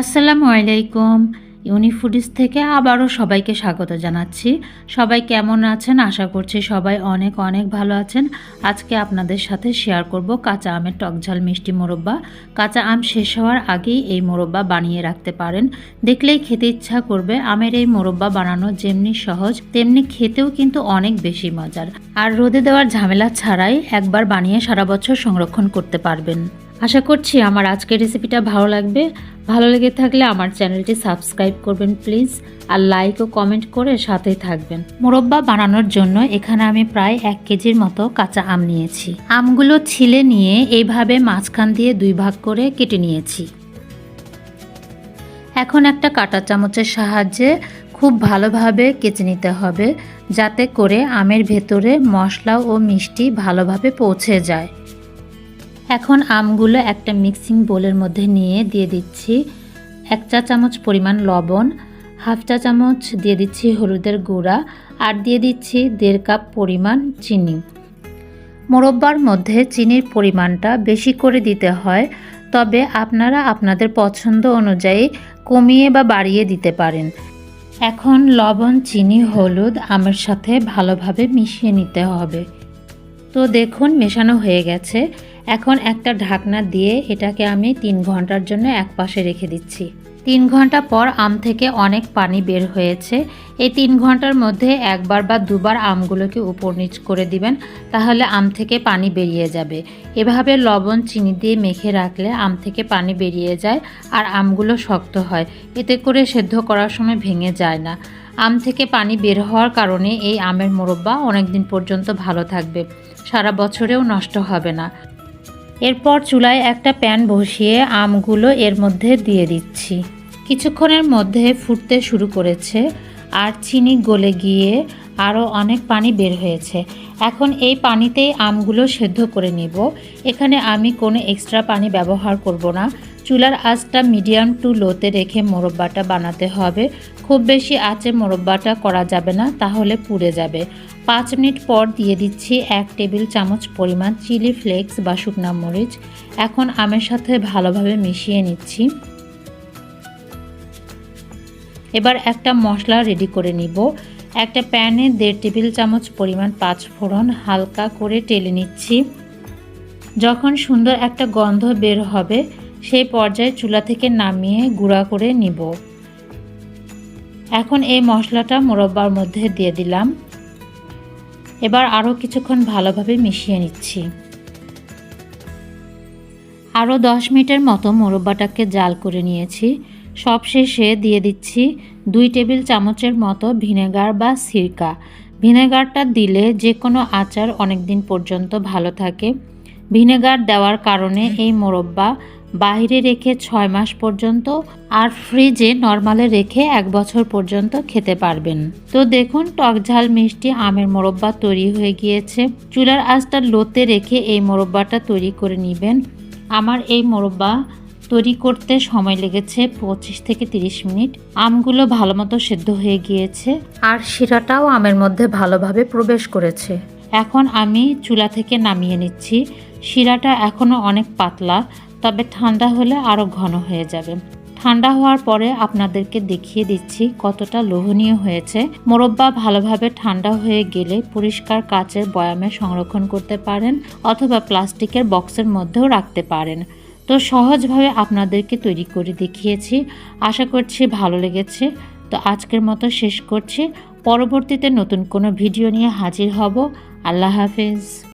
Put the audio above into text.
আসসালামু আলাইকুম। ইউনিফুডিস থেকে আবারও সবাইকে স্বাগত জানাচ্ছি। সবাই কেমন আছেন? আশা করছি সবাই অনেক অনেক ভালো আছেন। আজকে আপনাদের সাথে শেয়ার করব কাঁচা আমের টকঝাল মিষ্টি মোরব্বা। কাঁচা আম শেষ হওয়ার আগেই এই মোরব্বা বানিয়ে রাখতে পারেন। দেখলেই খেতে ইচ্ছা করবে। আমের এই মোরব্বা বানানো যেমনি সহজ তেমনি খেতেও কিন্তু অনেক বেশি মজার। আর রোদে দেওয়ার ঝামেলা ছাড়াই একবার বানিয়ে সারা বছর সংরক্ষণ করতে পারবেন। আশা করছি আমার আজকের রেসিপিটা ভালো লাগবে। ভালো লেগে থাকলে আমার চ্যানেলটি সাবস্ক্রাইব করবেন প্লিজ, আর লাইক ও কমেন্ট করে সাথেই থাকবেন। মোরব্বা বানানোর জন্য এখানে আমি প্রায় 1 কেজির মতো কাঁচা আম নিয়েছি। আমগুলো ছিলে নিয়ে এইভাবে মাঝখান দিয়ে 2 ভাগ করে কেটে নিয়েছি। এখন একটা কাঁটা চামচের সাহায্যে খুব ভালোভাবে কেচে নিতে হবে, যাতে করে আমের ভেতরে মশলা ও মিষ্টি ভালোভাবে পৌঁছে যায়। এখন আমগুলো একটা মিক্সিং বোলের মধ্যে নিয়ে দিয়ে দিচ্ছি 1 চা চামচ পরিমাণ লবণ, 1/2 চা চামচ দিয়ে দিচ্ছি হলুদের গুঁড়া, আর দিয়ে দিচ্ছি 1.5 কাপ পরিমাণ চিনি। মোরব্বার মধ্যে চিনির পরিমাণটা বেশি করে দিতে হয়, তবে আপনারা আপনাদের পছন্দ অনুযায়ী কমিয়ে বা বাড়িয়ে দিতে পারেন। এখন লবণ, চিনি, হলুদ আমের সাথে ভালোভাবে মিশিয়ে নিতে হবে। তো দেখুন মেশানো হয়ে গেছে। এখন একটা ঢাকনা দিয়ে এটাকে আমি 3 ঘন্টার জন্য একপাশে রেখে দিচ্ছি। 3 ঘন্টা পর আম থেকে অনেক পানি বের হয়েছে। এই 3 ঘন্টার মধ্যে একবার বা দুবার আমগুলোকে উপর নিচ করে দিবেন, তাহলে আম থেকে পানি বেরিয়ে যাবে। এভাবে লবণ চিনি দিয়ে মেখে রাখলে আম থেকে পানি বেরিয়ে যায় আর আমগুলো শক্ত হয়, এতে করে সেদ্ধ করার সময় ভেঙে যায় না। আম থেকে পানি বের হওয়ার কারণে এই আমের মোরব্বা অনেক দিন পর্যন্ত ভালো থাকবে, সারা বছরেও নষ্ট হবে না। এরপর চুলায় একটা প্যান বসিয়ে আমগুলো এর মধ্যে দিয়ে দিচ্ছি। কিছুক্ষণের মধ্যে ফুটতে শুরু করেছে আর চিনি গলে গিয়ে আরও অনেক পানি বের হয়েছে। এখন এই পানিতেই আমগুলো সেদ্ধ করে নেব। এখানে আমি কোনো এক্সট্রা পানি ব্যবহার করব না। চুলার আঁচটা মিডিয়াম টু লোতে রেখে মোরব্বাটা বানাতে হবে। খুব বেশি আঁচে মোরব্বাটা করা যাবে না, তাহলে পুড়ে যাবে। 5 মিনিট পর দিয়ে দিচ্ছি 1 টেবিল চামচ পরিমাণ চিলি ফ্লেক্স বা শুকনা মরিচ। এখন আমের সাথে ভালোভাবে মিশিয়ে নিচ্ছি। এবার একটা মশলা রেডি করে নিব। একটা প্যানে 1.5 টেবিল চামচ পরিমাণ 5 ফোড়ন হালকা করে টেলে নিচ্ছি। যখন সুন্দর একটা গন্ধ বের হবে সেই পর্যায়ে চুলা থেকে নামিয়ে গুঁড়া করে নিব। এখন এই মশলাটা মোরব্বার মধ্যে দিয়ে দিলাম। এবার আরও কিছুক্ষণ ভালোভাবে মিশিয়ে নিচ্ছি। আরও 10 মিনিটের মতো মোরব্বাটাকে জাল করে নিয়েছি। সবশেষে দিয়ে দিচ্ছি 2 টেবিল চামচের মতো ভিনেগার বা সিরকা। ভিনেগারটা দিলে যে কোনো আচার অনেক দিন পর্যন্ত ভালো থাকে। ভিনেগার দেওয়ার কারণে এই মোরব্বা বাইরে রেখে 6 মাস পর্যন্ত আর ফ্রিজে নরমালে রেখে 1 বছর পর্যন্ত খেতে পারবেন। তো দেখুন টকঝাল মিষ্টি আমের মোরব্বা তৈরি হয়ে গিয়েছে। চুলার আঁচটা লোতে রেখে এই মোরব্বাটা তৈরি করে নেবেন। আমার এই মোরব্বা তৈরি করতে সময় লেগেছে 25 থেকে 30 মিনিট। আমগুলো ভালো মতো সেদ্ধ হয়ে গিয়েছে আর শিরাটাও আমের মধ্যে ভালোভাবে প্রবেশ করেছে। এখন আমি চুলা থেকে নামিয়ে নিচ্ছি। শিরাটা এখনও অনেক পাতলা, তবে ঠান্ডা হলে আরও ঘন হয়ে যাবে। ঠান্ডা হওয়ার পরে আপনাদেরকে দেখিয়ে দিচ্ছি কতটা লোভনীয় হয়েছে। মোরব্বা ভালোভাবে ঠান্ডা হয়ে গেলে পরিষ্কার কাচের বয়ামে সংরক্ষণ করতে পারেন অথবা প্লাস্টিকের বক্সের মধ্যেও রাখতে পারেন। তো সহজভাবে আপনাদেরকে তৈরি করে দেখিয়েছি। আশা করছি ভালো লেগেছে। তো আজকের মতো শেষ করছি। পরবর্তীতে নতুন কোনো ভিডিও নিয়ে হাজির হব। আল্লাহ হাফেজ।